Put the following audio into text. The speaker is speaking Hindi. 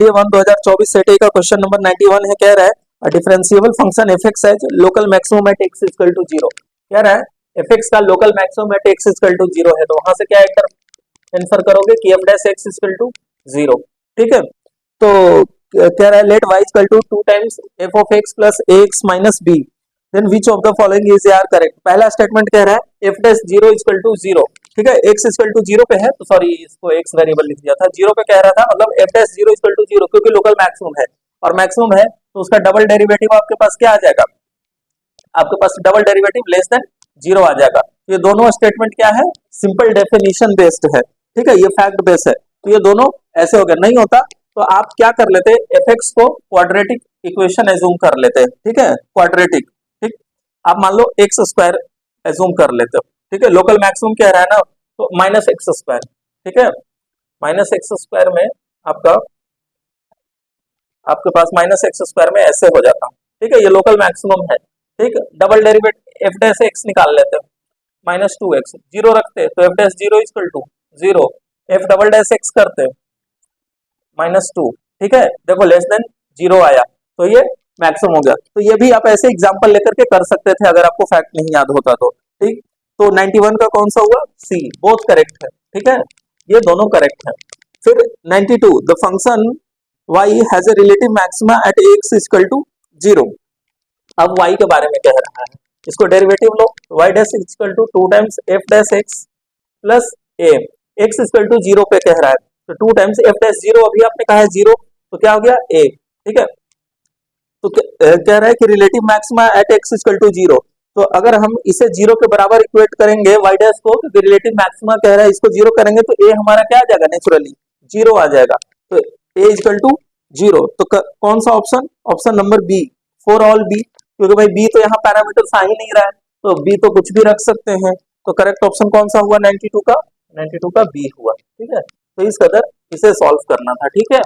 91 2024 सेट ए का क्वेश्चन नंबर 91 है। कह रहा है differentiable function f x as local maximum at x equal to 0। कह रहा है एफ एक्स का local maximum at x equal to 0 है, तो वहां से क्या आंसर करोगे कि f dash x equal to 0। ठीक है, तो कह रहा है let y equal to 2 times f of x plus a x minus b, then which of the following is are correct. पहला स्टेटमेंट कह रहा है एफ डैश 0 इक्वल टू 0। ठीक है, x इक्वल टू 0 पे है, तो सॉरी इसको x वेरिएबल लिख दिया था, 0 पे कह रहा था, मतलब f डैश 0 इक्वल टू 0 क्योंकि लोकल मैक्सिमम है और मैक्सिमम है तो उसका डबल डेरिवेटिव आपके पास क्या आ जाएगा, आपके पास डबल डेरिवेटिव लेस देन 0 आ जाएगा। ये दोनों स्टेटमेंट क्या है, सिंपल डेफिनेशन बेस्ड है। ठीक है, ये फैक्ट बेस्ड है, तो ये दोनों ऐसे हो गए। नहीं होता तो आप क्या कर लेते, एफ एक्स को क्वाड्रेटिक इक्वेशन एज्यूम कर लेते। ठीक है, क्वाड्रेटिक, ठीक, आप मान लो एक्स स्क्वायर एज्यूम कर लेते हो। ठीक है, लोकल मैक्सिमम क्या रहा है ना, तो माइनस एक्स स्क्वायर। ठीक है, माइनस एक्स स्क्वायर में आपके पास माइनस एक्स स्क्वायर में ऐसे हो जाता। ठीक है, ये लोकल मैक्सिमम है। ठीक, double derivative f dash x निकाल लेते हैं, माइनस 2x 0 रखते तो f dash 0 equal to 0, f double dash x करते माइनस 2। ठीक है, देखो लेस देन 0 आया तो ये मैक्सिमम हो गया। तो ये भी आप ऐसे एग्जांपल लेकर के कर सकते थे अगर आपको फैक्ट नहीं याद होता तो। ठीक, तो 91 का कौन सा हुआ, सी, बोथ करेक्ट है। ठीक है, ये दोनों करेक्ट है। फिर 92 the function y has a relative maxima at x equal to 0। अब y के बारे में कह रहा है, इसको डेरिवेटिव लो, y dash equal to 2 times f dash x plus a, x equal to 0 पे कह रहा है, तो 2 टाइम्स f डैश 0, अभी आपने कहा है 0 तो क्या हो गया a। ठीक है, तो कह रहा है कि relative maxima at x equal to 0, तो अगर हम इसे 0 के बराबर इक्वेट करेंगे y डैश को, तो रिलेटिव मैक्सिमा कह रहा है इसको 0 करेंगे तो a हमारा क्या आ जाएगा, नेचुरली 0 आ जाएगा, तो a इक्वल टू 0। तो कौन सा option, option number B, for all B, क्योंकि भाई बी तो यहाँ पैरामीटर आ ही नहीं रहा है, तो बी तो कुछ भी रख सकते हैं। तो करेक्ट ऑप्शन कौन सा हुआ, 92 का बी हुआ। ठीक है, तो इस कदर इसे सॉल्व करना था। ठीक है।